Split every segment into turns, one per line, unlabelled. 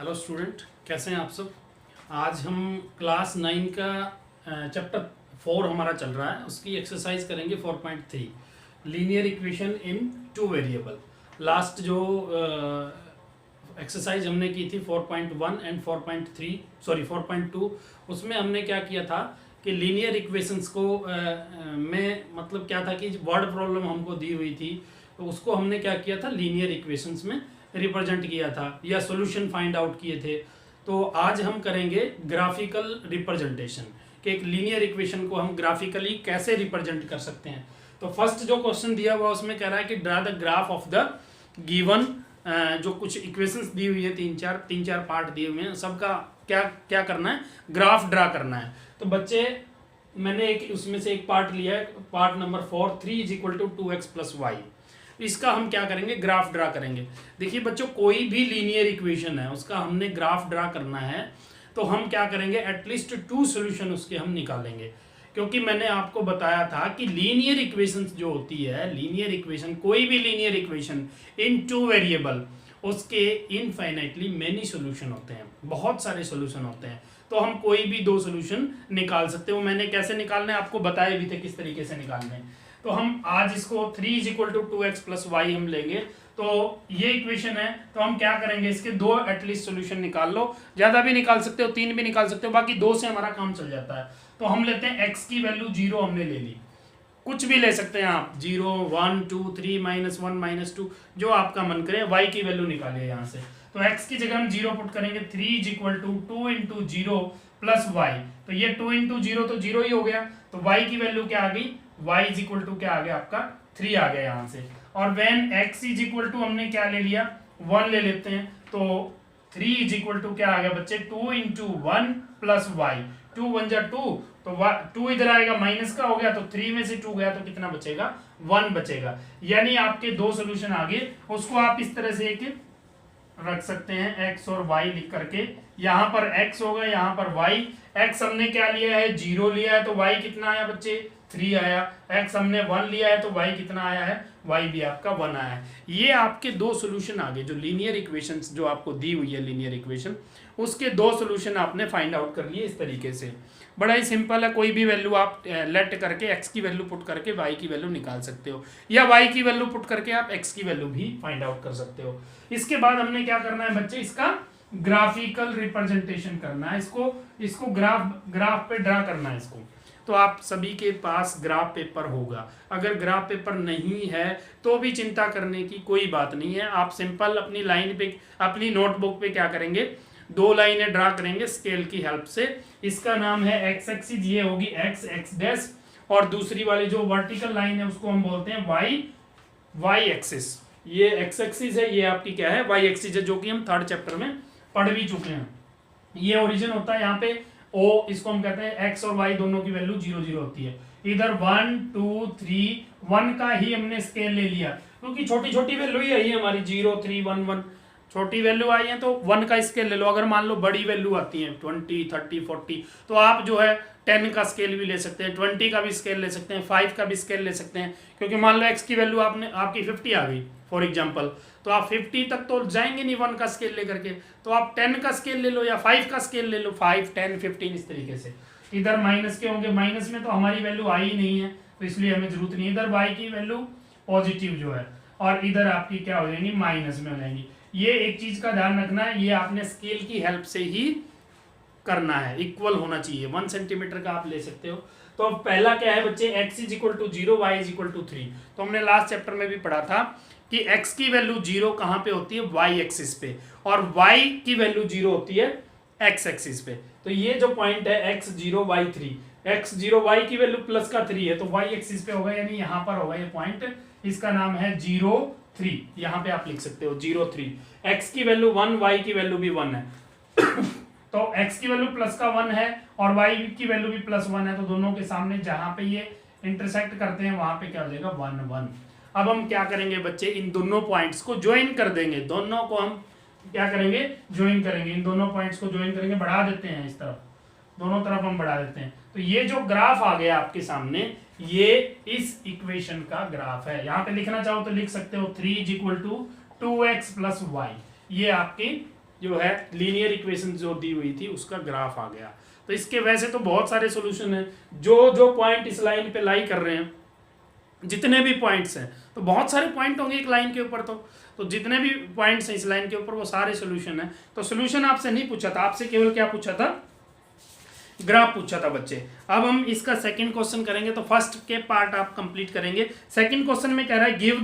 Hello student, कैसे हैं आप सब। आज हम क्लास 9 का चैप्टर 4 हमारा चल रहा है, उसकी एक्सरसाइज करेंगे 4.3 linear equation in two variable. Last जो एक्सरसाइज हमने की थी 4.1 एंड 4.3 सॉरी 4.2, उसमें हमने क्या किया था कि लीनियर इक्वेशंस को में मतलब क्या था कि वर्ड प्रॉब्लम हमको दी हुई थी, तो उसको हमने क्या किया था लीनियर इक्वेशंस में रिप्रेजेंट किया था या सॉल्यूशन फाइंड आउट किए थे। तो आज हम करेंगे ग्राफिकल रिप्रेजेंटेशन कि एक लीनियर इक्वेशन को हम ग्राफिकली कैसे रिप्रेजेंट कर सकते हैं। तो फर्स्ट जो क्वेश्चन दिया हुआ उसमें कह रहा है कि draw the graph of the given, जो कुछ इक्वेशंस दी हुई है, तीन चार पार्ट दिए हुए हैं, सबका क्या क्या करना है, ग्राफ ड्रा करना है। तो बच्चे मैंने एक उसमें से एक पार्ट लिया है, पार्ट नंबर 4, 3 = 2x + y। इसका हम क्या करेंगे, ग्राफ ड्रा करेंगे। देखिए बच्चों, कोई भी लीनियर इक्वेशन है उसका हमने ग्राफ ड्रा करना है तो हम क्या करेंगे, एटलीस्ट 2 सॉल्यूशन उसके हम निकालेंगे। क्योंकि मैंने आपको बताया था कि लीनियर इक्वेशन जो होती है, लीनियर इक्वेशन, कोई भी लीनियर इक्वेशन इन 2 वेरिएबल, उसके इनफाइनाइटली मेनी सॉल्यूशन होते हैं, बहुत सारे सॉल्यूशन होते हैं। तो हम कोई भी 2 सॉल्यूशन निकाल सकते हो। मैंने कैसे निकालना है आपको बताए भी थे, किस तरीके से निकालने हैं। तो हम आज इसको 3 = 2x + y हम लेंगे। तो ये इक्वेशन है, तो हम क्या करेंगे, इसके 2 एटलीस्ट सॉल्यूशन निकाल लो, ज्यादा भी निकाल सकते हो, 3 भी निकाल सकते हो, बाकी 2 से हमारा काम चल जाता है। तो हम लेते हैं x की वैल्यू 0 हमने ले ली, कुछ भी ले सकते हैं आप, 0, 1, 2, 3, -1, -2, जो आपका मन करे। y की वैल्यू निकालिए यहाँ से। तो x की जगह हम 0 पुट करेंगे, 3 = 2 × 0 + y। तो ये 2 × 0 तो 0 ही हो गया। तो y की वैल्यू क्या आ गई, y = क्या आ गया आपका, 3 आ गया यहाँ से। और व्हेन x = हमने क्या ले लिया, 1 ले लेते हैं। तो 3 = क्या आ गया बच्चे, 2 × 1 + y। 2 × 1 = 2, तो 2 इधर आएगा, माइनस का हो गया, तो 3 में से 2 गया तो कितना बचेगा, 1 बचेगा। यानी आपके 2 सॉल्यूशन आ गए। उसको आप इस तरह से एक रख सकते हैं, x और y लिख करके। यहाँ पर x होगा, यहाँ पर y। x हमने क्या लिया है, 0 लिया है, तो y कितना आया बच्चे, 3 आया। x हमने 1 लिया है, तो y कितना आया है, y भी आपका 1 आया है। ये आपके 2 सॉल्यूशन आ गए, जो लीनियर इक्वेशंस जो आपको दी हुई है लीनियर इक्वेशन, उसके 2 सॉल्यूशन आपने फाइंड आउट कर लिए इस तरीके से। बड़ा ही सिंपल है, कोई भी वैल्यू आप लेट करके x की वैल्यू पुट करके y की वैल्यू निकाल सकते हो, या y की वैल्यू पुट करके आप x की वैल्यू भी फाइंड आउट कर सकते हो। इसके बाद हमने क्या करना है बच्चे, इसका ग्राफिकल रिप्रेजेंटेशन करना है। इसको ग्राफ पे ड्रा करना है इसको। तो आप सभी के पास ग्राफ पेपर होगा, अगर ग्राफ पेपर नहीं है तो भी चिंता करने की कोई बात नहीं है। आप सिंपल अपनी लाइन पे, अपनी नोटबुक पे क्या करेंगे, 2 लाइनें ड्रा करेंगे स्केल की हेल्प से। इसका नाम है एक्स एक्सिस, ये होगी x, और दूसरी वाली जो वर्टिकल लाइन है उसको हम बोलते हैं y एक्सिस। ये x एक्सिस है, ये आपकी क्या है, y एक्सिस है, जो कि हम 3rd चैप्टर में पढ़ भी चुके हैं। ये ओरिजिन होता है यहाँ पे o, इसको हम कहते हैं x और y दोनों की वैल्यू 0, 0 होती है। इधर 1, 2, 3, 1 का ही हमने स्केल ले लिया, क्योंकि छोटी छोटी वैल्यू ही आई है हमारी, 0, 3, 1, 1 छोटी वैल्यू आई है, तो 1 का स्केल ले लो। अगर मान लो बड़ी वैल्यू आती है 20, 30, 40, तो आप जो है 10 का स्केल भी ले सकते हैं, 20 का भी स्केल ले सकते हैं, 5 का भी स्केल ले सकते हैं। क्योंकि मान लो x की वैल्यू आपकी 50 आ गई फॉर एग्जांपल, तो आप 50 तक तो जाएंगे नहीं 1 का स्केल लेकर के, तो आप 10 का स्केल ले लो या 5 का स्केल ले लो, 5, 10, 15 इस तरीके से। इधर माइनस के होंगे, माइनस में तो हमारी वैल्यू आई ही नहीं है, तो इसलिए हमें जरूरत नहीं है। इधर y की वैल्यू पॉजिटिव जो है, और इधर आपकी क्या हो जाएंगी, माइनस में हो जाएंगी। ये एक चीज का ध्यान रखना है, ये आपने स्केल की हेल्प से ही करना है, इक्वल होना चाहिए। 1 सेंटीमीटर का आप ले सकते हो। तो अब पहला क्या है बच्चे, x = 0, y = 3। तो हमने लास्ट चैप्टर में भी पढ़ा था कि x की वैल्यू 0 कहाँ पे होती है, y एक्सिस पे, और y की वैल्यू 0 होती है x एक्सिस पे। तो ये जो पॉइंट है x 0, y 3, x 0, y की वैल्यू प्लस का 3 है, तो y एक्सिस पे होगा, यानी यहाँ पर होगा ये पॉइंट, इसका नाम है 0, 3। यहाँ पे आप लिख सकते हो 0, 3। x की वैल्यू 1, y की वैल्यू भी 1 है तो x की वैल्यू प्लस का 1 है और y की वैल्यू भी +1 है, तो दोनों के सामने जहां पे ये इंटरसेक्ट करते हैं वहां पे क्या हो जाएगा, 1, 1। अब हम क्या करेंगे बच्चे, इन दोनों पॉइंट्स को ज्वाइन कर देंगे, दोनों को हम क्या करेंगे, ज्वाइन करेंगे, इन दोनों पॉइंट्स को ज्वाइन करेंगे, बढ़ा देते हैं इस तरफ, दोनों तरफ हम बढ़ा देते हैं। तो ये जो ग्राफ आ गया आपके सामने, ये इस इक्वेशन का ग्राफ है। यहाँ पे लिखना चाहो तो लिख सकते हो, 3 = 2x + y, ये आपकी जो है लीनियर इक्वेशन जो दी हुई थी उसका ग्राफ आ गया। तो इसके वैसे तो बहुत सारे सोल्यूशन हैं, जो पॉइंट इस लाइन पे लाई कर रहे हैं, जितने भी पॉइंट्स हैं, तो बहुत सारे पॉइंट होंगे एक लाइन के ऊपर, तो जितने भी पॉइंट्स हैं इस लाइन के ऊपर वो सारे सोल्यूशन हैं। तो सोल्यूशन आपसे नहीं पूछा था, आपसे केवल क्या पूछा था, ग्राफ पूछा था बच्चे। अब हम इसका सेकंड क्वेश्चन करेंगे। तो फर्स्ट के पार्ट आप कंप्लीट करेंगे। सेकंड क्वेश्चन में कह रहा है give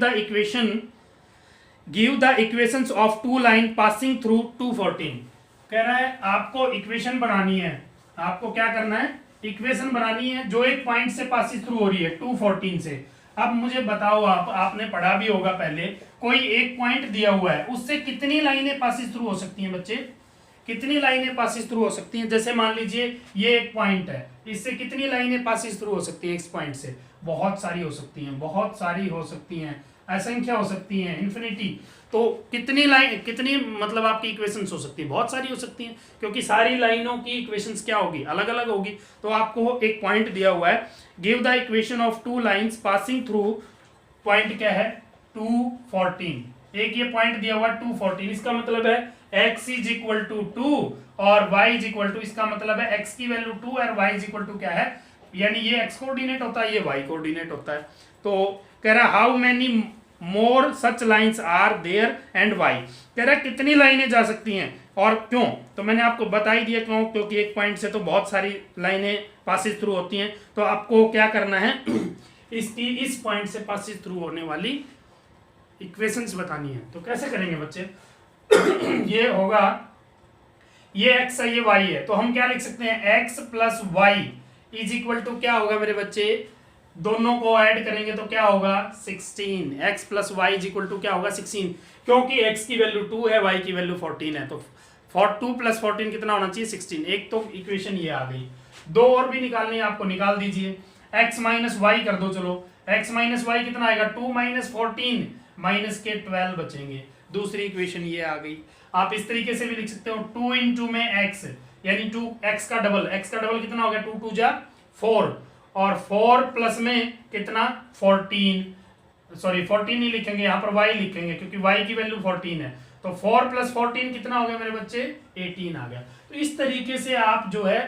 the equations of two line passing through 214। कह रहा है आपको इक्वेशन बनानी है, आपको क्या करना है, इक्वेशन बनानी है जो एक पॉइंट से पासिंग थ्रू हो रही है 214 से। अब मुझे बताओ, आपने पढ़ा भी होगा पहले, कोई एक पॉइंट दिया हुआ है, उससे कितनी लाइनें पासिंग थ्रू हो सकती हैं बच्चे, कितनी लाइनें पासिंग थ्रू हो सकती हैं। जैसे मान लीजिए ये एक पॉइंट है, इससे कितनी लाइनें पासिंग थ्रू हो सकती हैं इस पॉइंट से, बहुत सारी हो सकती हैं, बहुत सारी हो सकती हैं, असंख्य हो सकती हैं, इन्फिनिटी। तो कितनी मतलब आपकी इक्वेशंस हो सकती है, बहुत सारी हो सकती हैं, क्योंकि सारी लाइनों की इक्वेशंस क्या होगी, अलग अलग होगी। तो आपको एक पॉइंट दिया हुआ है, give the equation of two lines passing through, point क्या है 214, एक ये पॉइंट दिया हुआ 214, इसका मतलब है x इज इक्वल टू 2 और y इज इक्वल टू, इसका मतलब है x की वैल्यू 2 और y इज इक्वल टू क्या है, यानी ये x कोऑर्डिनेट होता है, ये y कोऑर्डिनेट होता है। तो कह रहा how many more such lines are there and why, कह रहा कितनी लाइनें जा सकती हैं और क्यों। तो मैंने आपको बता ही दिया क्यों, क्योंकि एक पॉइंट से तो बहुत सारी लाइनें पासिस थ्रू होती हैं। तो आपको क्या करना है इसकी इस पॉइंट से पासिस थ्रू होने वाली इक्वेशंस बतानी है। तो कैसे करेंगे बच्चे ये होगा, ये x है ये y है, तो हम क्या लिख सकते हैं x plus Y is equal to क्या होगा मेरे बच्चे, दोनों को ऐड करेंगे तो क्या होगा 16, x plus Y is equal to क्या होगा 16, क्योंकि x की वैल्यू 2 है, y की वैल्यू 14 है, तो 2 प्लस 14 कितना होना चाहिए 16। एक तो इक्वेशन ये आ गई, दो और भी निकालनी है आपको, निकाल दीजिए। x माइनस वाई कर दो, चलो x माइनस वाई कितना आएगा 2 माइनस 14 माइनस के 12 बचेंगे, दूसरी इक्वेशन ये आ गई। आप इस तरीके से भी लिख सकते हो 2 इंटू में x, यानी 2x का डबल, x का डबल कितना हो गया 2 2 जा 4, और 4 प्लस में कितना 14, सॉरी 14 नहीं लिखेंगे यहाँ पर y लिखेंगे क्योंकि y की वैल्यू 14 है, तो 4 प्लस 14 कितना हो गया मेरे बच्चे 18 आ गया। तो इस तरीके से आप जो है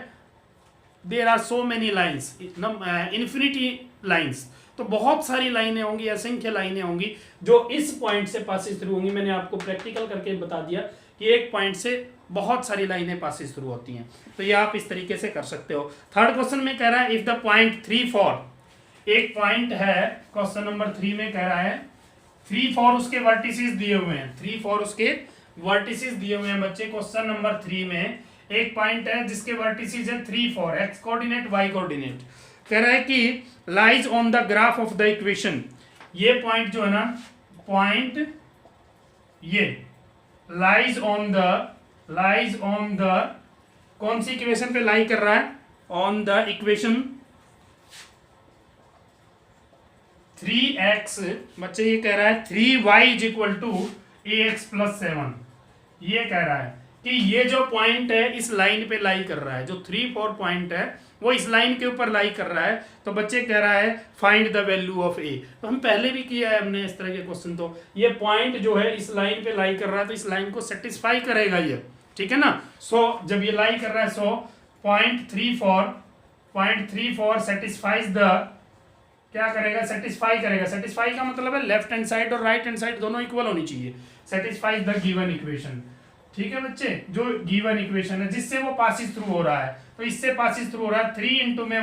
there are so many lines, infinity lines, तो बहुत सारी लाइनें होंगी, असंख्य लाइनें होंगी जो इस पॉइंट से पासिस थ्रू होंगी। मैंने आपको प्रैक्टिकल करके बता दिया कि एक पॉइंट से बहुत सारी लाइनें पासिस थ्रू होती हैं, तो ये आप इस तरीके से कर सकते हो। थर्ड क्वेश्चन में कह रहा है इफ द पॉइंट 3 4, एक पॉइंट है क्वेश्चन नंबर 3 में कह रहा है 3 4 उसके वर्टिसेस दिए हुए हैं, 3 4 उसके वर्टिसेस दिए हुए हैं बच्चे। क्वेश्चन नंबर 3 में एक पॉइंट है जिसके वर्टिसेस है 3 4, एक्स कोऑर्डिनेट वाई कोऑर्डिनेट। कह रहा है कि lies on the graph of the equation, ये पॉइंट जो है ना, पॉइंट ये लाइज ऑन द कौन सी इक्वेशन पे लाई कर रहा है, ऑन द इक्वेशन 3x, बच्चे ये कह रहा है 3y is equal to ax plus 7, ये कह रहा है कि ये जो पॉइंट है इस लाइन पे लाई कर रहा है, जो 3 4 पॉइंट है वो इस लाइन के ऊपर लाई कर रहा है। तो बच्चे कह रहा है फाइंड द वैल्यू ऑफ ए, तो हम पहले भी किया है हमने इस तरह के क्वेश्चन। तो ये पॉइंट जो है इस लाइन पे लाई कर रहा है, तो इस लाइन को सेटिस्फाई करेगा ये, ठीक है ना। सो जब ये लाई कर रहा है, सो पॉइंट 3 4 सेटिस्फाइज द, क्या करेगा सेटिस्फाई करेगा, सेटिस्फाई का मतलब है लेफ्ट हैंड साइड और राइट हैंड साइड दोनों इक्वल होनी चाहिए, सेटिस्फाइज द गिवन इक्वेशन, ठीक है बच्चे। जो गिवन इक्वेशन है जिससे वो पासिस थ्रू हो रहा है, तो इससे पासिस थ्रू हो रहा है 3 इंटू में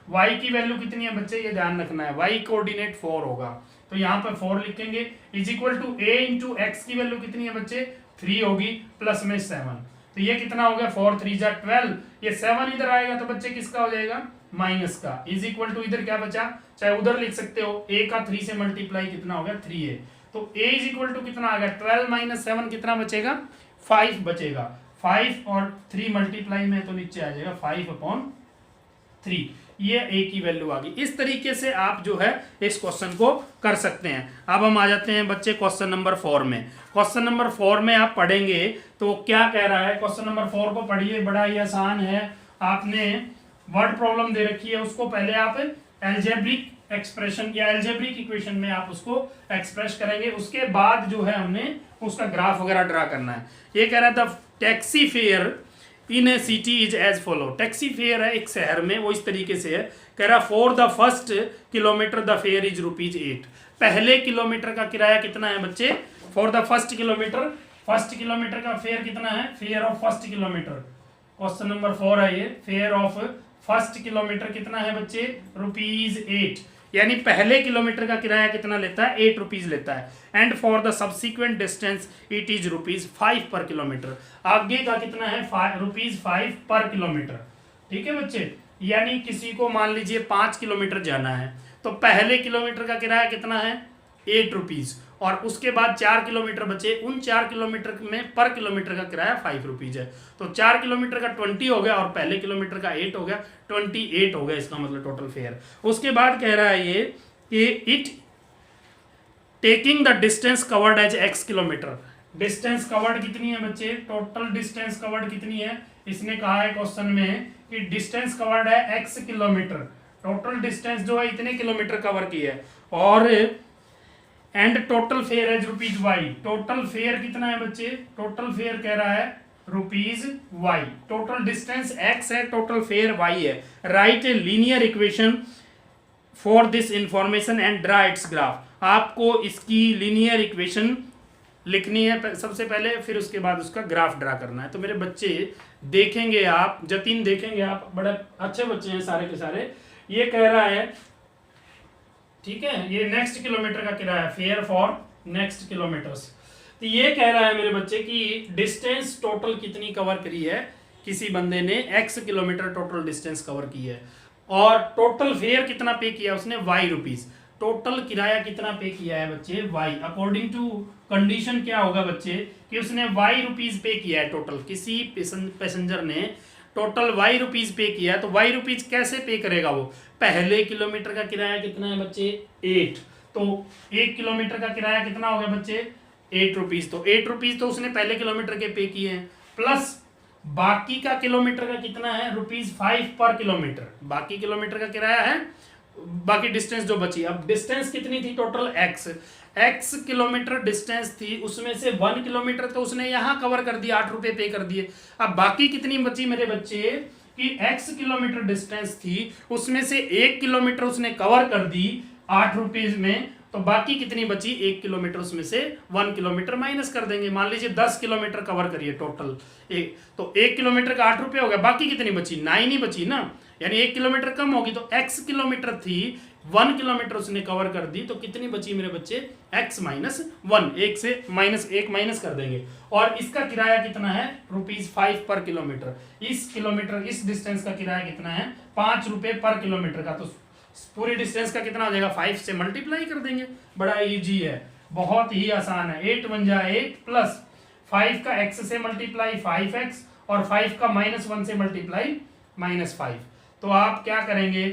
y की वैल्यू कितनी है बच्चे, ये ध्यान रखना है, y कोऑर्डिनेट 4 होगा, तो यहाँ पर 4 लिखेंगे, is equal to a into X की वैल्यू कितनी है बच्चे 3 होगी, प्लस में 7, तो ये कितना हो गया 4 3 जा 12, ये 7 इधर आएगा तो बच्चे किसका हो जाएगा माइनस का, इज इक्वल टू इधर क्या बचा, चाहे उधर लिख सकते हो, a का 3 से मल्टीप्लाई कितना हो गया 3a, तो a इज इक्वल टू कितना आ गया 12 माइनस 7 कितना बचेगा 5 बचेगा, 5 और 3 मल्टीप्लाई में तो नीचे आ जाएगा 5/3, ये a की वैल्यू आ गई। इस तरीके से आप जो है इस क्वेश्चन को कर सकते हैं। अब हम आ जाते हैं बच्चे क्वेश्चन नंबर 4 में। क्वेश्चन नंबर 4 में आप पढ़ेंगे तो क्या कह रहा है, क्वेश्चन नंबर 4 को पढ़िए, बड़ा ही आसान है। आपने वर्ड प्रॉब्लम दे रखी है, उसको पहले आप एल्जेब्रिक एक्सप्रेशन या एल्जेब्रिक इक्वेशन में आप उसको एक्सप्रेस करेंगे। उसके बाद जो है हमने उसका ग्राफ वगैरह ड्रा करना है। ये कह रहा था taxi fare in a city is as follow. Taxi fare है एक शहर में, वो इस तरीके से है, कह रहा for the first kilometre the fair is ₹8। पहले किलोमीटर का किराया कितना है बच्चे? फॉर द फर्स्ट किलोमीटर का फेयर कितना है? Fair of first kilometre, question number 4 है ये। फेयर ऑफ फर्स्ट किलोमीटर कितना है बच्चे? ₹8। यानी पहले किलोमीटर का किराया कितना लेता है? ₹8 लेता है। And for the subsequent distance it is ₹5 पर किलोमीटर। आगे का कितना है? ₹5 पर किलोमीटर। ठीक है बच्चे, यानी किसी को मान लीजिए 5 किलोमीटर जाना है तो पहले किलोमीटर का किराया कितना है? ₹8, और उसके बाद 4 किलोमीटर बचे, उन 4 किलोमीटर में पर किलोमीटर का किराया ₹5 है। तो 4 किलोमीटर का 20 हो गया और पहले किलोमीटर का 8 हो गया, 28 हो गया इसका मतलब टोटल फेयर। उसके बाद कह रहा है ये कि it taking the distance covered as x kilometre. Distance covered कितनी है बच्चे? टोटल डिस्टेंस कवर्ड कितनी है? इसने कहा है क्वेश्चन में कि डिस्टेंस कवर्ड है x किलोमीटर। टोटल डिस्टेंस जो है इतने किलोमीटर कवर की है, और एंड टोटल फेयर है ₹y। टोटल फेयर कितना है बच्चे? टोटल फेयर कह रहा है ₹y। टोटल डिस्टेंस x है, टोटल फेयर y है। Write a linear equation for this information and draw it's graph. आपको इसकी लीनियर इक्वेशन लिखनी है सबसे पहले, फिर उसके बाद उसका ग्राफ ड्रा करना है। तो मेरे बच्चे देखेंगे आप, जतीन देखेंगे आप, बड़े अच्छे बच्चे हैं सारे के सारे। ये कह रहा है, ठीक है, ये नेक्स्ट किलोमीटर का किराया, फेयर फॉर नेक्स्ट किलोमीटर्स। तो ये कह रहा है मेरे बच्चे कि डिस्टेंस टोटल कितनी कवर करी है, किसी बंदे ने x kilometre total distance cover की है, और टोटल फेयर कितना पे किया उसने? ₹y। टोटल किराया कितना पे किया है बच्चे? y। अकॉर्डिंग टू कंडीशन क्या होगा बच्चे कि उसने ₹y पे किया है। टोटल किसी पैसेंजर ने टोटल ₹y पे किया है, तो ₹y कैसे पे करेगा वो? पहले किलोमीटर का किराया कितना है बच्चे? 8। तो 1 किलोमीटर का किराया कितना हो गया बच्चे? ₹8। तो ₹8 तो उसने पहले किलोमीटर के पे किए हैं, प्लस बाकी का किलोमीटर का कितना है? ₹5 पर किलोमीटर। बाकी किलोमीटर का किराया है, बाकी डिस्टेंस जो बची। अब डिस्टेंस कितनी थी? टोटल x किलोमीटर डिस्टेंस थी, उसमें से 1 किलोमीटर तो उसने यहाँ कवर कर दिया, ₹8 पे कर दिए। अब बाकी कितनी बची मेरे बच्चे कि x किलोमीटर डिस्टेंस थी, उसमें से 1 किलोमीटर उसने कवर कर दी ₹8 में, तो बाकी कितनी बची? 1 किलोमीटर, उसमें से 1 किलोमीटर माइनस कर देंगे। मान लीजिए 10 किलोमीटर कवर करिए टोटल, तो 1 किलोमीटर का ₹8 हो गया, बाकी कितनी बची? 9 ही बची ना, यानी 1 किलोमीटर कम होगी। तो x किलोमीटर थी, 1 किलोमीटर उसने कवर कर दी, तो कितनी बची मेरे बच्चे? x माइनस 1, 1 से -1 माइनस कर देंगे। और इसका किराया कितना है? ₹5 पर किलोमीटर। इस किलोमीटर, इस डिस्टेंस का किराया कितना है? ₹5 पर किलोमीटर का। तो पूरी डिस्टेंस का कितना हो जाएगा? 5 से मल्टीप्लाई कर देंगे। बड़ा इजी है, बहुत ही आसान है। 8 × 8 प्लस 5 का x से मल्टीप्लाई 5x, और 5 का -1 से मल्टीप्लाई -5। तो आप क्या करेंगे?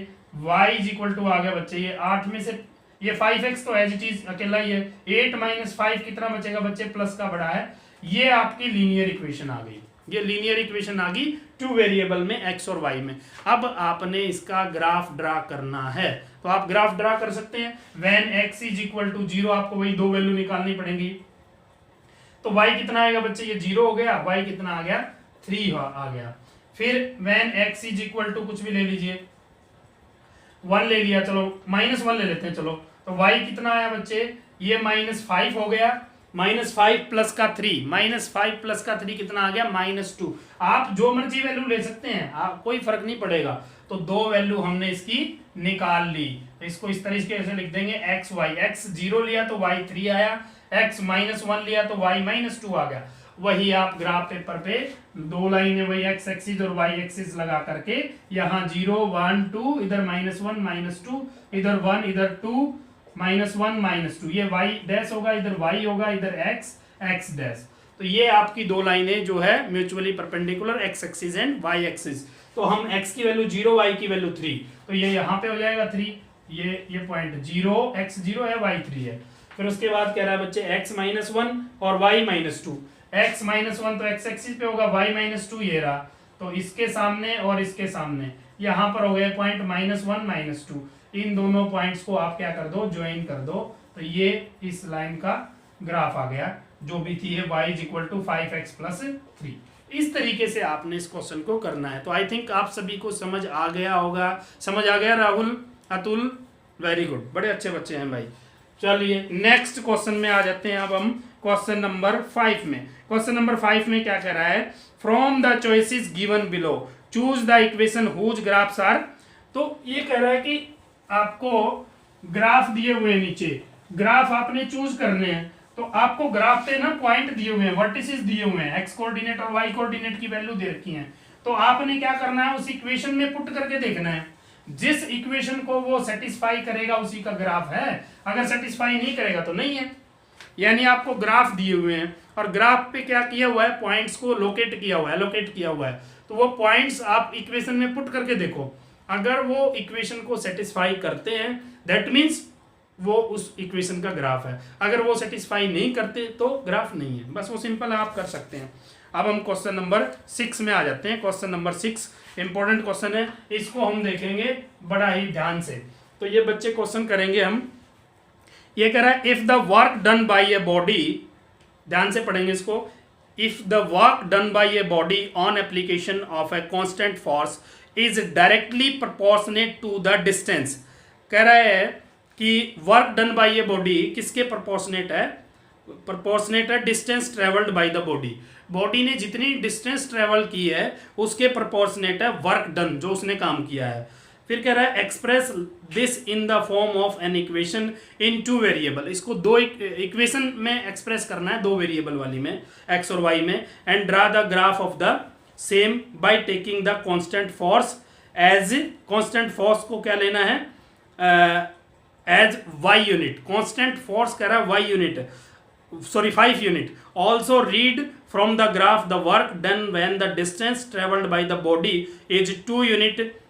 y = आ गया बच्चे, ये 8 में से ये 5x तो एज इट इज अकेला ही है, 8 - 5 कितना बचेगा बच्चे? प्लस का बड़ा है। ये आपकी लीनियर इक्वेशन आ गई, ये लीनियर इक्वेशन आ गई 2 वेरिएबल में, x और y में। अब आपने इसका ग्राफ ड्रा करना है, तो आप ग्राफ ड्रा कर सकते हैं। व्हेन x = 0, आपको वही 2 वैल्यू निकालनी पड़ेंगी। तो y कितना आएगा बच्चे? ये 0 हो गया, y कितना आ गया? 3 आ गया। फिर व्हेन x = कुछ भी ले लीजिए, 1 ले लिया, चलो -1 ले लेते हैं, चलो। तो y कितना आया बच्चे? ये -5 हो गया, -5 प्लस का 3, -5 प्लस का 3 कितना आ गया? -2। आप जो मर्जी वैल्यू ले सकते हैं, आप कोई फर्क नहीं पड़ेगा। तो 2 वैल्यू हमने इसकी निकाल ली, तो इसको इस तरीके से लिख देंगे x y। x 0 लिया तो y 3 आया, x -1 लिया तो y -2 आ गया। वही आप ग्राफ पेपर पे 2 लाइनें, वही x एक्सिस और y एक्सिस लगा करके, यहाँ 0 1 2, इधर -1 -2, इधर 1 इधर 2, -1 -2, ये y डैश होगा, इधर y होगा, इधर x डैश। तो ये आपकी 2 लाइनें जो है mutually perpendicular, x axis and y axis. तो हम x की वैल्यू 0, y की वैल्यू 3, तो ये यहाँ पे हो जाएगा 3, ये पॉइंट 0, x 0 है, y 3 है। फिर उसके बाद कह रहा है बच्चे x -1 और y -2। x -1 तो x एक्सिस पे होगा, y -2 ये रहा, तो इसके सामने और इसके सामने यहाँ पर हो गया पॉइंट -1 -2। इन दोनों पॉइंट्स को आप क्या कर दो, ज्वाइन कर दो, तो ये इस लाइन का ग्राफ आ गया जो भी थी है y is equal to 5x+3। इस तरीके से आपने इस क्वेश्चन को करना है। तो आई थिंक आप सभी को समझ आ गया होगा। समझ आ गया राहुल, अतुल, वेरी गुड, बड़े अच्छे बच्चे हैं भाई। चलिए नेक्स्ट क्वेश्चन में आ जाते हैं। अब हम क्वेश्चन नंबर 5 में। क्वेश्चन नंबर 5 में क्या कह रहा है, from the choices given below choose the equation whose graphs are. तो ये कह रहा है कि आपको ग्राफ दिए हुए हैं, नीचे ग्राफ आपने चूज करने हैं। तो आपको ग्राफ पे ना पॉइंट दिए हुए हैं, वर्टिसेस दिए हुए हैं, एक्स कोऑर्डिनेट और वाई कोऑर्डिनेट की वैल्यू दे रखी है। तो आपने क्या करना है, उस इक्वेशन में पुट करके देखना है। जिस इक्वेशन को वो सेटिस्फाई करेगा उसी का ग्राफ है, अगर सेटिस्फाई नहीं करेगा तो नहीं है। यानी आपको ग्राफ दिए हुए हैं और ग्राफ पे क्या किया हुआ है, पॉइंट्स को लोकेट किया हुआ है, लोकेट किया हुआ है। तो वो पॉइंट्स आप इक्वेशन में पुट करके देखो, अगर वो इक्वेशन को सेटिस्फाई करते हैं दैट मीन्स वो उस इक्वेशन का ग्राफ है, अगर वो सेटिस्फाई नहीं करते तो ग्राफ नहीं है। बस वो सिंपल आप कर सकते हैं। अब हम क्वेश्चन नंबर 6 में आ जाते हैं। क्वेश्चन नंबर 6 इंपॉर्टेंट क्वेश्चन है, इसको हम देखेंगे बड़ा ही ध्यान से। तो ये बच्चे क्वेश्चन करेंगे हम। ये कह रहा है if the work done by a body, ध्यान से पढ़ेंगे इसको, if the work done by a body on application of a constant force is directly proportionate to the distance. कह रहा है कि work done by a body किसके proportionate है, प्रोपोर्शनेट है distance travelled by the body. Body ने जितनी distance travel की है उसके प्रोपोर्शनेट है वर्क डन, जो उसने काम किया है। फिर कह रहा है express this in the form of an equation in 2 variable. इसको 2 इक्वेशन में एक्सप्रेस करना है, 2 वेरिएबल वाली में, एक्स और वाई में। And draw the graph of the same by taking the constant force as, constant force को क्या लेना है, as Y unit. Constant force कह रहा है Y unit, sorry 5 unit. Also read from the graph the work done when the distance travelled by the body is 2 unit,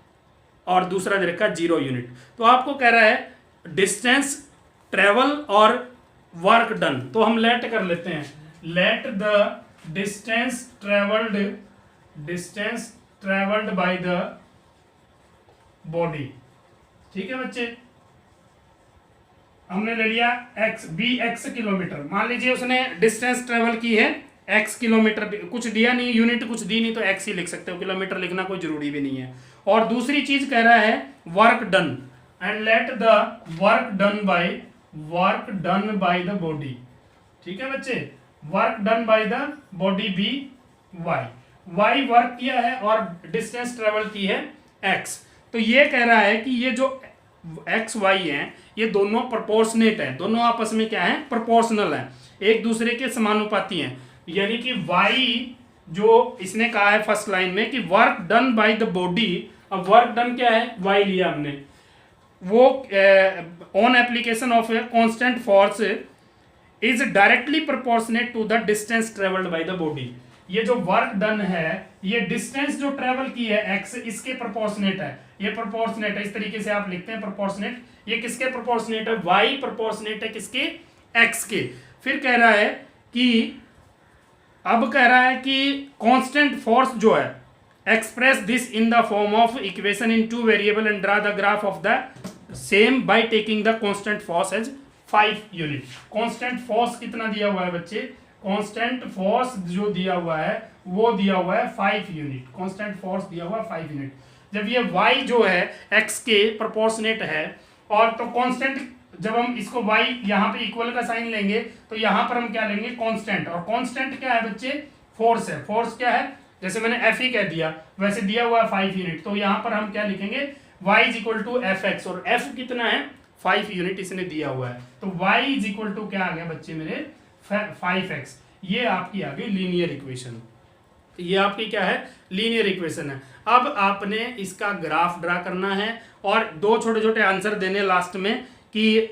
और दूसरा दे रखा 0 यूनिट। तो आपको कह रहा है डिस्टेंस ट्रेवल और वर्क डन, तो हम लेट कर लेते हैं, let the distance travelled by the body. ठीक है बच्चे, हमने ले लिया x, bx किलोमीटर। मान लीजिए उसने डिस्टेंस ट्रेवल की है x किलोमीटर, कुछ दिया नहीं, यूनिट कुछ दी नहीं, तो x ही लिख सकते हो, किलोमीटर लिखना कोई जरूरी भी नहीं है। और दूसरी चीज कह रहा है work done, and let the work done by the body. ठीक है बच्चे, work done by the body be Y work किया है और डिस्टेंस ट्रेवल की है x। तो ये कह रहा है कि ये जो एक्स वाई हैं ये दोनों प्रोपोर्शनेट हैं, दोनों आपस में क्या है, प्रोपोर्शनल हैं, एक दूसरे के समानुपाती हैं। यानी कि वाई जो इसने कहा है फर्स्ट लाइन में कि work done by the body, अब वर्क डन क्या है, वाई लिया हमने, वो on application of a constant force is directly proportionate to the distance travelled by the body. ये जो वर्क डन है ये डिस्टेंस जो ट्रेवल की है x, इसके प्रोपोर्शनेट है, ये प्रोपोर्शनेट है, इस तरीके से आप लिखते हैं प्रोपोर्शनेट। ये किसके प्रोपोर्शनेट है, y प्रोपोर्शनेट है किसके, x के। फिर कह रहा है कि, अब कह रहा है कि कांस्टेंट फोर्स जो है, express this in the form of equation in 2 variable and draw the graph of the same by taking the constant force as 5 unit. Constant force कितना दिया हुआ है बच्चे, कांस्टेंट फोर्स जो दिया हुआ है वो दिया हुआ है 5 यूनिट, कांस्टेंट फोर्स दिया हुआ है 5 यूनिट। जब ये y जो है x के प्रोपोर्शनेट है, और तो कांस्टेंट, जब हम इसको y यहाँ पे इक्वल का साइन लेंगे तो यहाँ पर हम क्या लेंगे, कांस्टेंट। और कांस्टेंट क्या है बच्चे, फोर्स है। फोर्स क्या है, जैसे मैंने f ही कह दिया, वैसे दिया हुआ है 5 यूनिट, तो यहाँ पर हम क्या लिखेंगे, y is equal to fx, और f कितना है, 5 यूनिट इसने दिया हुआ है। तो y इज इक्वल टू क्या आ गया बच्चे मेरे, 5x। ये आपकी आ गई लीनियर इक्वेशन, ये आपकी क्या है, लीनियर इक्वेशन है। अब आपने इसका ग्राफ ड्रा करना है और 2 छोटे छोटे आंसर देने लास्ट में, कि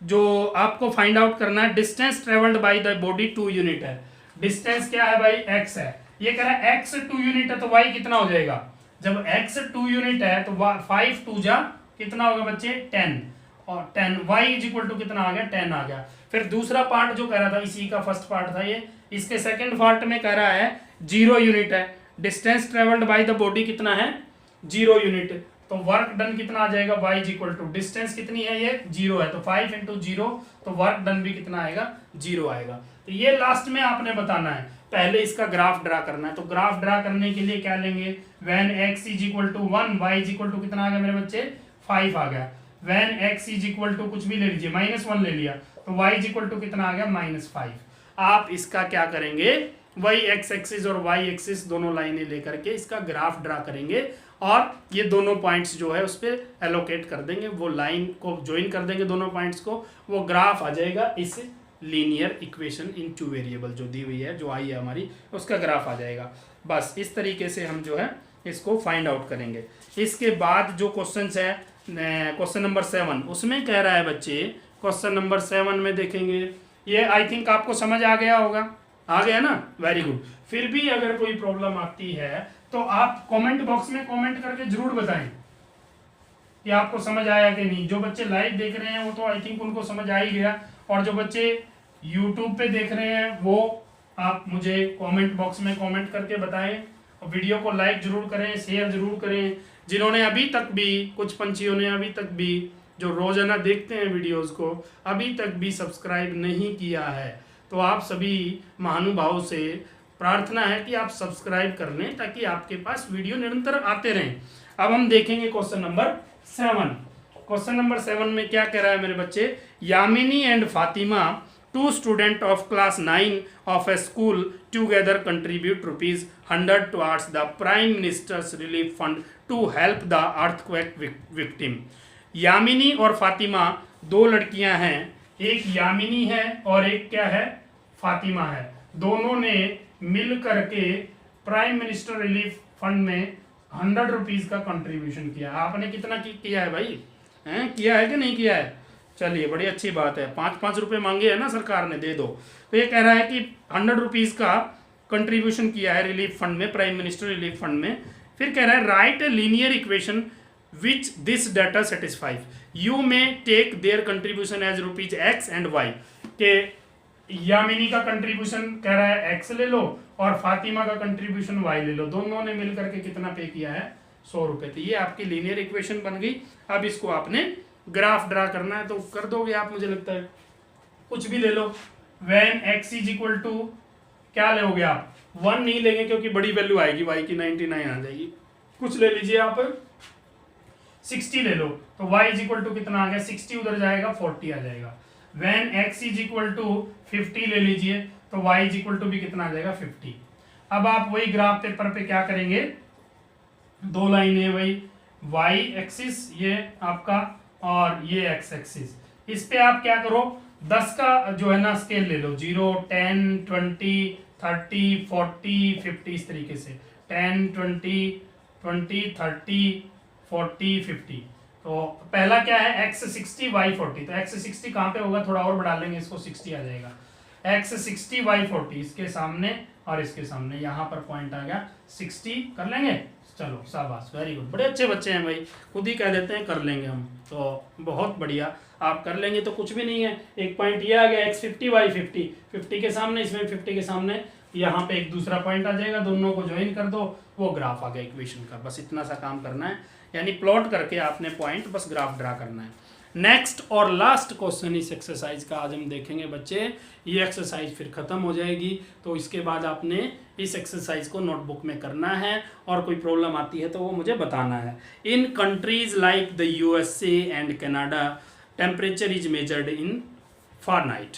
जो आपको फाइंड आउट करना है distance travelled by the body 2 unit है। डिस्टेंस क्या है भाई, x है। ये कह रहा है x 2 यूनिट है तो y कितना हो जाएगा, जब x 2 यूनिट है तो 5 2 जा कितना होगा बच्चे, 10, और 10 y इज इक्वल टू कितना आ गया, 10 आ गया। फिर दूसरा पार्ट जो कह रहा था, इसी का फर्स्ट पार्ट था ये, इसके सेकंड पार्ट में कह रहा है 0 यूनिट है, distance travelled by the body कितना है, 0 यूनिट। तो वर्क डन कितना आ जाएगा, y is equal to distance कितनी है, ये 0 है, तो 5 इंटू 0, तो वर्क डन भी कितना आएगा, 0 आएगा। तो ये लास्ट में आपने बताना है, पहले इसका ग्राफ ड्रा करना है। तो ग्राफ ड्रा करने के लिए क्या लेंगे, when x is equal to 1, y is equal to कितना आ गया मेरे बच्चे, 5 आ गया। When x is equal to कुछ भी ले लीजिए, -1 ले लिया, तो y इज इक्वल टू कितना आ गया, -5। आप इसका क्या करेंगे, वही x एक्सिस और y एक्सिस दोनों लाइनें लेकर के इसका ग्राफ ड्रा करेंगे और ये दोनों पॉइंट्स जो है उस पर एलोकेट कर देंगे, वो लाइन को ज्वाइन कर देंगे दोनों पॉइंट्स को, वो ग्राफ आ जाएगा इस लीनियर इक्वेशन इन 2 वेरिएबल जो दी हुई है, जो आई है हमारी, उसका ग्राफ आ जाएगा। बस इस तरीके से हम जो है इसको फाइंड आउट करेंगे। इसके बाद जो क्वेश्चन है, क्वेश्चन नंबर 7, उसमें कह रहा है बच्चे, क्वेश्चन नंबर 7 में देखेंगे, ये आई थिंक आपको समझ आ गया होगा, आ गया ना, वेरी गुड। फिर भी अगर कोई प्रॉब्लम आती है तो आप कमेंट बॉक्स में कमेंट करके जरूर बताएं कि आपको समझ आया कि नहीं। जो बच्चे लाइव देख रहे हैं वो तो आई थिंक उनको समझ आ ही गया, और जो बच्चे यूट्यूब पे देख रहे हैं वो आप मुझे कमेंट बॉक्स में कमेंट करके बताएं, और वीडियो को लाइक जरूर करें, शेयर जरूर करें। जिन्होंने अभी तक भी, कुछ पंछियों ने अभी तक भी, जो रोजाना देखते हैं वीडियोस को, अभी तक भी सब्सक्राइब नहीं किया है, तो आप सभी महानुभावों से प्रार्थना है कि आप सब्सक्राइब कर लें ताकि आपके पास वीडियो निरंतर आते रहें। अब हम देखेंगे क्वेश्चन नंबर 7। क्वेश्चन नंबर 7 में क्या कह रहा है मेरे बच्चे, Yamini and Fatima, 2 student of class 9 of a school, together contribute ₹100 towards the prime minister's relief fund to help the earthquake victim. Yamini और फातिमा 2 लड़कियां हैं, एक यामिनी है और एक क्या है, फातिमा है। दोनों ने मिल करके प्राइम मिनिस्टर रिलीफ फंड में ₹100 का कंट्रीब्यूशन किया। आपने कितना किया है भाई, हैं, किया है कि नहीं किया है? चलिए बड़ी अच्छी बात है, 5-5 रुपये मांगे है ना सरकार ने, दे दो। तो ये कह रहा है कि ₹100 का कंट्रीब्यूशन किया है रिलीफ फंड में, प्राइम मिनिस्टर रिलीफ फंड में। फिर कह रहा है write a linear equation which this data satisfies, you may take their contribution as ₹X and Y। के यामिनी का कंट्रीब्यूशन कह रहा है x ले लो और फातिमा का कंट्रीब्यूशन y ले लो, दोनों ने मिलकर के कितना पे किया है, ₹100। तो ये आपकी लीनियर इक्वेशन बन गई। अब इसको आपने ग्राफ ड्रा करना है, तो कर दोगे आप, मुझे लगता है, कुछ भी ले लो। When x is equal to क्या लोगे आप, 1 नहीं लेंगे क्योंकि बड़ी वैल्यू आएगी y की, 99 आ जाएगी। कुछ ले लीजिए आप, 60 ले लो, तो y इज इक्वल टू कितना आ गया, 60 उधर जाएगा, 40 आ जाएगा। When x is equal to 50 ले लीजिए, तो y इज इक्वल टू भी कितना आ जाएगा, 50। अब आप वही ग्राफ पेपर पे क्या करेंगे, 2 लाइनें वही y एक्सिस ये आपका और ये x एक्सिस, इस पे आप क्या करो, 10 का जो है ना स्केल ले लो, 0, 10, 20, 30, 40, 50, इस तरीके से 10, 20, 30, 40, 50। तो पहला क्या है, x 60 y 40, तो x 60 कहाँ पे होगा, थोड़ा और बढ़ा लेंगे इसको, 60 आ जाएगा। x 60 y 40, इसके सामने और इसके सामने, यहाँ पर पॉइंट आ गया 60, कर लेंगे। चलो शाबाश, वेरी गुड, बड़े अच्छे बच्चे हैं भाई, खुद ही कह देते हैं कर लेंगे हम, तो बहुत बढ़िया, आप कर लेंगे तो कुछ भी नहीं है। एक पॉइंट ये आ गया x 50 y 50, 50 के सामने, इसमें 50 के सामने, यहाँ पे एक दूसरा पॉइंट आ जाएगा, दोनों को ज्वाइन कर दो, वो ग्राफ आ गया इक्वेशन का। बस इतना सा काम करना है, यानी प्लॉट करके आपने पॉइंट बस ग्राफ ड्रा करना है। नेक्स्ट और लास्ट क्वेश्चन इस एक्सरसाइज का आज हम देखेंगे बच्चे, ये एक्सरसाइज फिर खत्म हो जाएगी। तो इसके बाद आपने इस एक्सरसाइज को नोटबुक में करना है, और कोई प्रॉब्लम आती है तो वो मुझे बताना है। In countries like the USA and Canada, temperature is measured in Fahrenheit.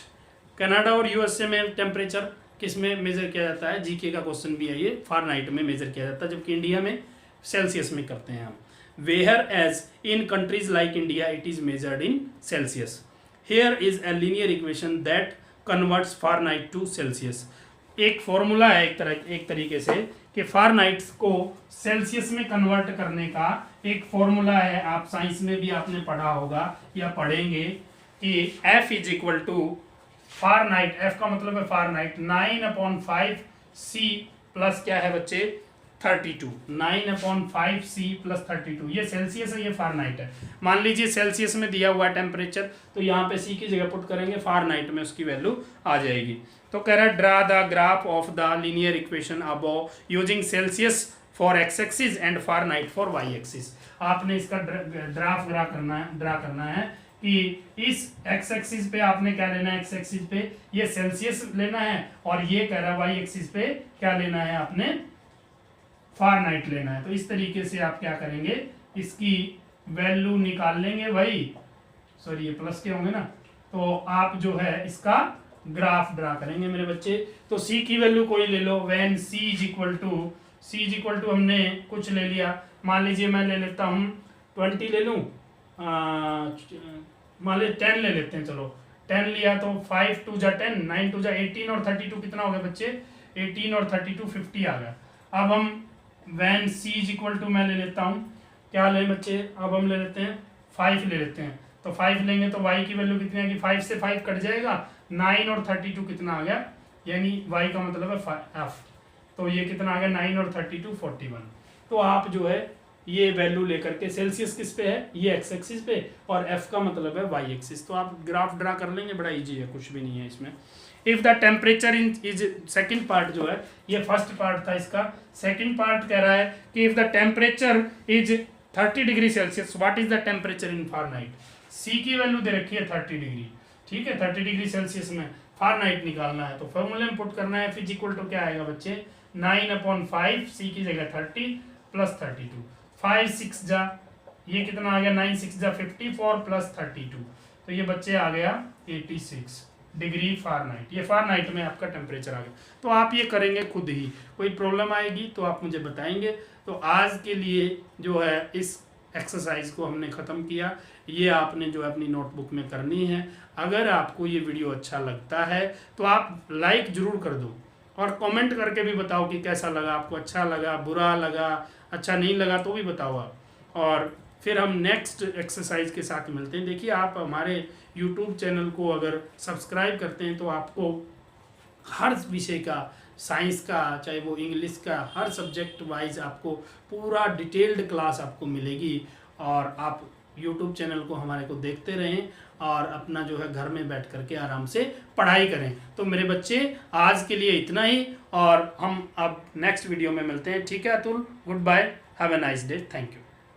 Canada और USA में टेम्परेचर किस में मेजर किया जाता है, जीके का क्वेश्चन भी है ये, फ़ारेनहाइट में मेजर किया जाता है, जबकि इंडिया में सेल्सियस में करते हैं हम। Whereas in countries like India it is measured in Celsius. Here is a linear equation that converts Fahrenheit to Celsius. एक फॉर्मूला है एक तरीके से कि फ़ारेनहाइट को सेल्सियस में कन्वर्ट करने का एक फॉर्मूला है, आप साइंस में भी आपने पढ़ा होगा या पढ़ेंगे कि F is equal to Fahrenheit, F का मतलब है फ़ारेनहाइट, 9/5 C प्लस क्या है बच्चे, 32, 9/5 C प्लस 32, ये सेल्सियस है, ये फ़ारेनहाइट है। मान लीजिए सेल्सियस में दिया हुआ टेम्परेचर, तो यहाँ पे C की जगह पुट करेंगे, फ़ारेनहाइट में उसकी वैल्यू आ जाएगी। तो कह रहा है draw the graph of the linear equation above using Celsius, for X axis and Fahrenheit for Y axis. आपने इसका ग्राफ ड्रा करना है कि इस एक्स एक्सिस पे आपने क्या लेना है, एक्स एक्सिस पे ये सेल्सियस लेना है, और ये कह रहा है वाई एक्सिस पे क्या लेना है, आपने फारनाइट लेना है। तो इस तरीके से आप क्या करेंगे, इसकी वैल्यू निकाल लेंगे भाई, सॉरी ये प्लस के होंगे ना, तो आप जो है इसका ग्राफ ड्रा करेंगे मेरे बच्चे। तो c की वैल्यू कोई ले लो, when c is equal to हमने कुछ ले लिया, मान लीजिए मैं ले लेता हूँ 20 ले लूँ, मान लीजिए 10 ले लेते हैं, चलो 10 लिया तो 5 2 जा 10, 9 2 जा 18 और 32 कितना हो गया बच्चे, 18 और 32 50 आ गया। अब हम when c is equal to मैं ले लेता हूँ, क्या ले बच्चे, अब हम ले लेते हैं 5 ले लेते हैं, तो 5 लेंगे तो y की वैल्यू कितनी आएगी, 5 से 5 कट जाएगा, 9 और 32 कितना आ गया, यानी y का मतलब है f, तो ये कितना आ गया 9 और 32 41। तो आप जो है ये वैल्यू लेकर के, सेल्सियस किस पे है, ये एक्स एक्सिस पे, और f का मतलब है वाई एक्सिस, तो आप ग्राफ ड्रा कर लेंगे, बड़ा इजी है, कुछ भी नहीं है इसमें। If the temperature is second part जो है, ये फर्स्ट पार्ट था, इसका सेकंड पार्ट कह रहा है कि if the temperature is 30 degree Celsius, what is the temperature in Fahrenheit. C की वैल्यू दे रखी है 30 डिग्री, ठीक है, 30 डिग्री सेल्सियस में फारनाइट निकालना है, तो फॉर्मूले में पुट करना है, फिर इक्वल टू क्या आएगा बच्चे, 9/5, सी की जगह 30 प्लस 32, 5 6 जा, ये कितना आ गया 9 6 जा 54 प्लस 32, तो ये बच्चे आ गया 86 डिग्री फारनाइट। ये फारनाइट में आपका टेम्परेचर आ गया। तो आप ये करेंगे खुद ही, कोई प्रॉब्लम आएगी तो आप मुझे बताएंगे। तो आज के लिए जो है इस एक्सरसाइज को हमने ख़त्म किया, ये आपने जो है अपनी नोटबुक में करनी है। अगर आपको ये वीडियो अच्छा लगता है तो आप लाइक ज़रूर कर दो, और कमेंट करके भी बताओ कि कैसा लगा आपको, अच्छा लगा, बुरा लगा, अच्छा नहीं लगा तो भी बताओ आप। और फिर हम नेक्स्ट एक्सरसाइज के साथ मिलते हैं। देखिए, आप हमारे यूट्यूब चैनल को अगर सब्सक्राइब करते हैं तो आपको हर विषय का, साइंस का चाहे वो इंग्लिश का, हर सब्जेक्ट वाइज आपको पूरा डिटेल्ड क्लास आपको मिलेगी। और आप यूट्यूब चैनल को हमारे को देखते रहें और अपना जो है घर में बैठ करके आराम से पढ़ाई करें। तो मेरे बच्चे, आज के लिए इतना ही, और हम अब नेक्स्ट वीडियो में मिलते हैं। ठीक है Atul, good bye, have a nice day, thank you.